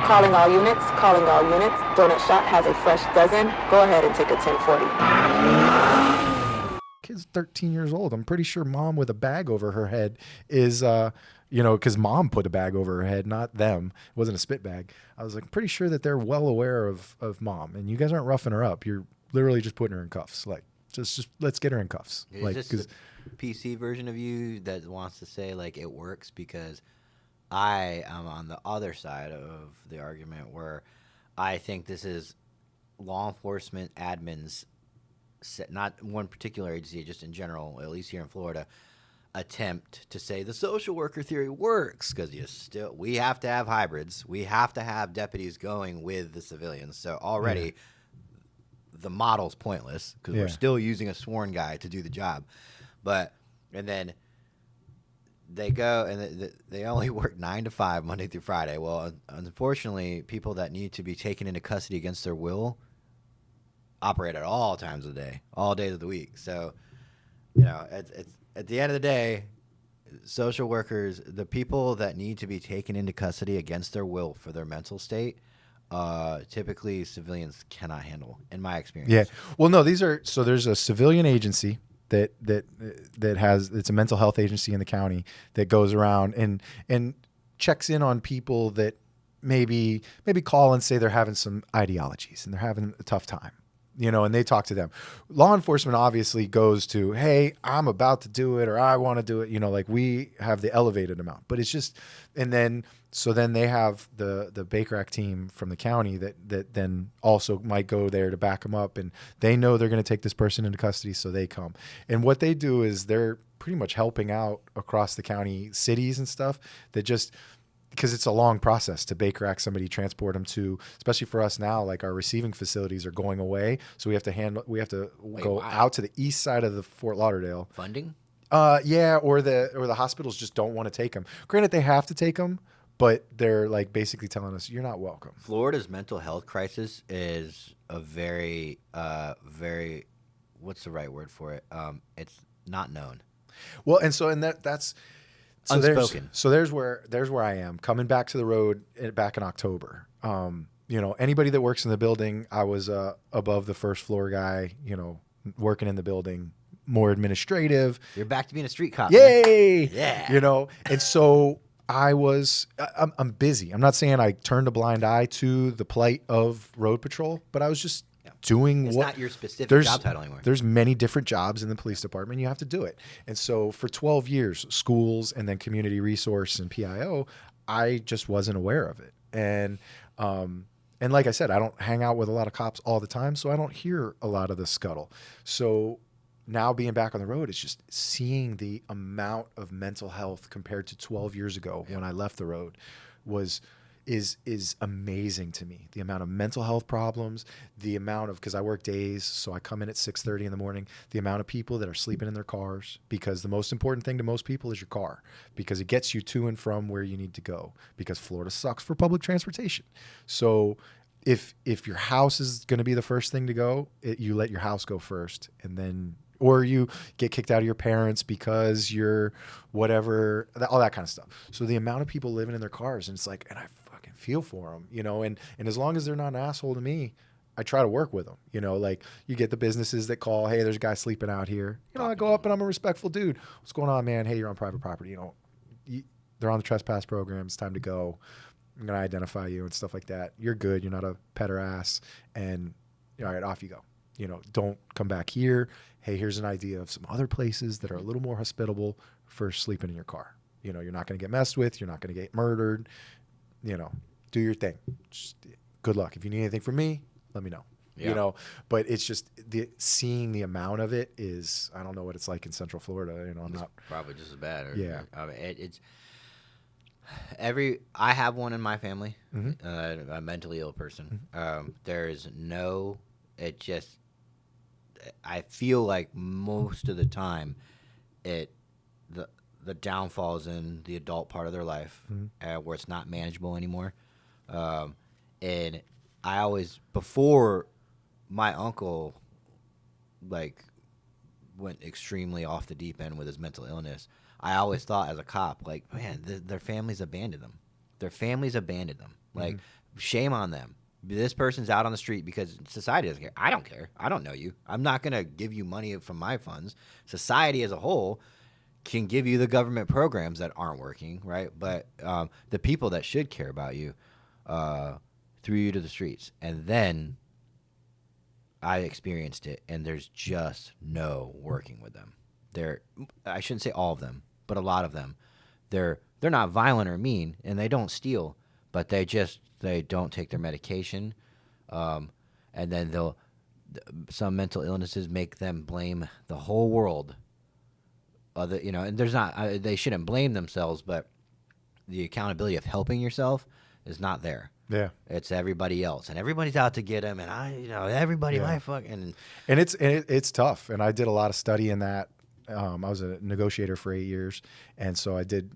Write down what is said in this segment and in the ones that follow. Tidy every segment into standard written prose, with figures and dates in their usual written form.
Calling all units, calling all units. Donut Shop has a fresh dozen. Go ahead and take a 1040. Kid's 13 years old. I'm pretty sure mom with a bag over her head is, because mom put a bag over her head, not them. It wasn't a spit bag. I was like, pretty sure that they're well aware of mom. And you guys aren't roughing her up. You're literally just putting her in cuffs. Like, just let's get her in cuffs. Is like, this the PC version of you that wants to say, like, it works? Because I am on the other side of the argument where I think this is law enforcement admins, not one particular agency, just in general, at least here in Florida, attempt to say the social worker theory works because we have to have hybrids. We have to have deputies going with the civilians. So already the model's pointless because we're still using a sworn guy to do the job. And then they go and they only work 9 to 5 Monday through Friday. Well, unfortunately, people that need to be taken into custody against their will operate at all times of the day, all days of the week. So, it's at the end of the day, social workers, the people that need to be taken into custody against their will for their mental state, typically civilians cannot handle, in my experience. Yeah. Well, no, there's a civilian agency that has, it's a mental health agency in the county that goes around and checks in on people that maybe call and say they're having some ideologies and they're having a tough time. And they talk to them. Law enforcement obviously goes to, hey, I'm about to do it or I want to do it. Like we have the elevated amount, but it's just, so then they have the Baker Act team from the county that then also might go there to back them up. And they know they're going to take this person into custody. So they come. And what they do is they're pretty much helping out across the county cities and stuff that just, because it's a long process to Baker Act somebody, transport them to, especially for us now, like our receiving facilities are going away. So we have to go out to the east side of the Fort Lauderdale. Funding? Or the hospitals just don't want to take them. Granted, they have to take them, but they're like basically telling us you're not welcome. Florida's mental health crisis is a very, very, what's the right word for it? It's not known. Well, that's unspoken. There's where I am coming back to the road back in October. Anybody that works in the building, I was above the first floor guy, working in the building, more administrative. You're back to being a street cop. Yay! Man. Yeah. And so I'm busy. I'm not saying I turned a blind eye to the plight of road patrol, but I was just doing it's what not your specific job title anymore. There's many different jobs in the police department. You have to do it. And so for 12 years, schools and then community resource and PIO, I just wasn't aware of it. And like I said, I don't hang out with a lot of cops all the time, so I don't hear a lot of the scuttle. So now being back on the road, it's just seeing the amount of mental health compared to 12 years ago when I left the road is amazing to me. The amount of mental health problems, the amount of, because I work days, so I come in at 6:30 in the morning, the amount of people that are sleeping in their cars, because the most important thing to most people is your car, because it gets you to and from where you need to go, because Florida sucks for public transportation. So if your house is going to be the first thing to go, you let your house go first, and then, or you get kicked out of your parents because you're whatever, all that kind of stuff. So the amount of people living in their cars, and it's like, and I fucking feel for them, and as long as they're not an asshole to me, I try to work with them. Like you get the businesses that call, hey, there's a guy sleeping out here. I go up and I'm a respectful dude. What's going on, man? Hey, you're on private property. They're on the trespass program. It's time to go. I'm going to identify you and stuff like that. You're good. You're not a pet or ass. And all right, off you go. Don't come back here. Hey, here's an idea of some other places that are a little more hospitable for sleeping in your car. You're not going to get messed with. You're not going to get murdered. Do your thing. Just good luck. If you need anything from me, let me know. Yeah. But it's just seeing the amount of it is, I don't know what it's like in Central Florida. It's probably just as bad. Yeah. I have one in my family, Mm-hmm. a mentally ill person. Mm-hmm. I feel like most of the time the downfall is in the adult part of their life, where it's not manageable anymore. And I always, before my uncle went extremely off the deep end with his mental illness, I always thought as a cop, man, their families abandoned them. Their families abandoned them. shame on them. This person's out on the street because society doesn't care. I don't care. I don't know you. I'm not going to give you money from my funds. Society as a whole can give you the government programs that aren't working, right? But the people that should care about you threw you to the streets. And then I experienced it, and there's just no working with them. I shouldn't say all of them, but a lot of them. They're not violent or mean, and they don't steal, but they don't take their medication, and then some mental illnesses make them blame the whole world. And there's not they shouldn't blame themselves, but the accountability of helping yourself is not there. Yeah, it's everybody else, and everybody's out to get them, and everybody my fucking and it's tough. And I did a lot of study in that. I was a negotiator for 8 years, and so I did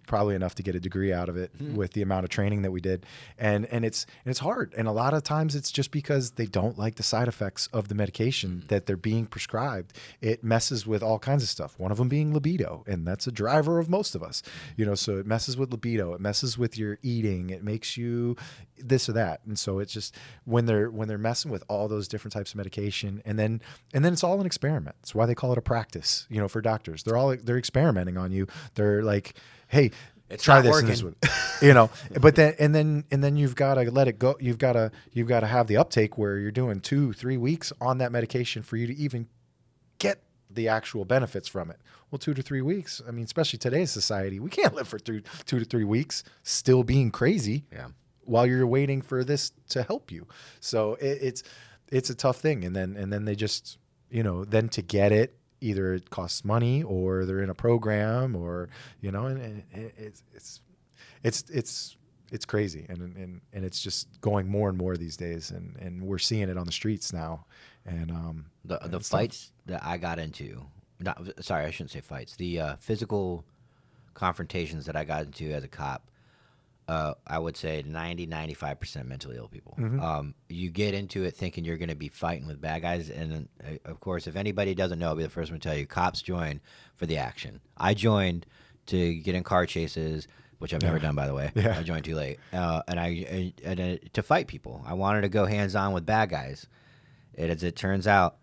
probably enough to get a degree out of it with the amount of training that we did. And it's hard. And a lot of times it's just because they don't like the side effects of the medication that they're being prescribed. It messes with all kinds of stuff. One of them being libido. And that's a driver of most of us, so it messes with libido. It messes with your eating. It makes you this or that. And so it's just when they're messing with all those different types of medication, and then it's all an experiment. That's why they call it a practice, for doctors. They're experimenting on you. They're like, hey, it's try not this working. and this one, but then you've got to let it go. You've got to have the uptake where you're doing 2-3 weeks on that medication for you to even get the actual benefits from it. Well, 2 to 3 weeks. I mean, especially today's society, we can't live for 2 to 3 weeks still being crazy while you're waiting for this to help you. So it's a tough thing. And then they just, then to get it, either it costs money or they're in a program or, and it's crazy. And it's just going more and more these days. And we're seeing it on the streets now. And the fights that I got into, I shouldn't say fights, the physical confrontations that I got into as a cop, I would say 90-95% mentally ill people. You get into it thinking you're going to be fighting with bad guys, and of course, if anybody doesn't know, I'll be the first one to tell you, cops join for the action. I joined to get in car chases, which I've never done, by the way. I joined too late, and to fight people. I wanted to go hands-on with bad guys. As it turns out,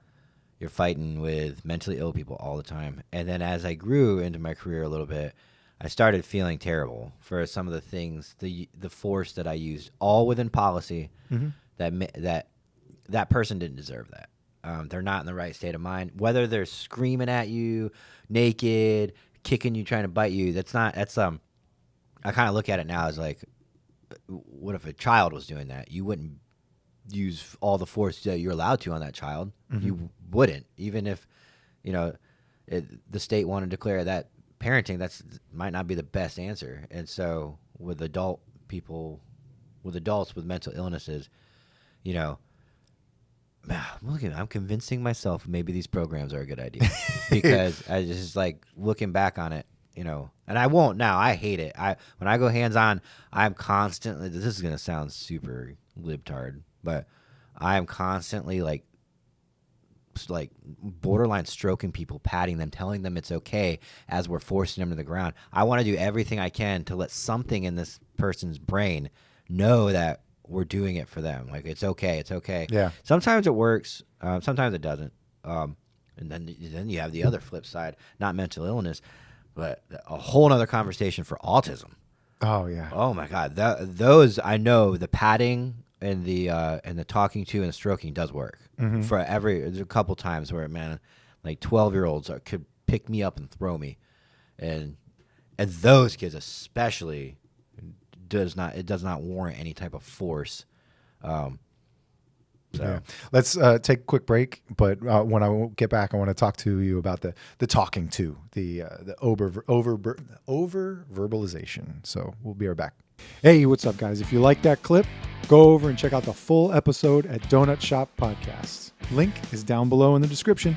you're fighting with mentally ill people all the time. And then as I grew into my career a little bit, I started feeling terrible for some of the things, the force that I used, all within policy. That person didn't deserve that. They're not in the right state of mind. Whether they're screaming at you, naked, kicking you, trying to bite you, that's I kind of look at it now as like, what if a child was doing that? You wouldn't use all the force that you're allowed to on that child. You wouldn't, even if the state wanted to declare that parenting, might not be the best answer. And so with adults with mental illnesses, I'm convincing myself maybe these programs are a good idea because I just like looking back on it, and I won't now. I hate it. When I go hands on, I'm constantly, this is going to sound super libtard, but I am constantly like borderline stroking people, patting them, telling them it's okay as we're forcing them to the ground. I want to do everything I can to let something in this person's brain know that we're doing it for them. Like, it's okay. It's okay. Yeah. Sometimes it works. Sometimes it doesn't. And then you have the other flip side, not mental illness, but a whole nother conversation for autism. Oh yeah. Oh my God. Those, I know the patting and the talking to and the stroking does work. There's a couple times where, man, like 12-year-olds could pick me up and throw me, and those kids especially does not warrant any type of force. Yeah. Let's take a quick break, but when I get back, I want to talk to you about the talking to, the over verbalization. So we'll be right back. Hey, what's up, guys? If you like that clip, go over and check out the full episode at Donut Shop Podcasts. Link is down below in the description.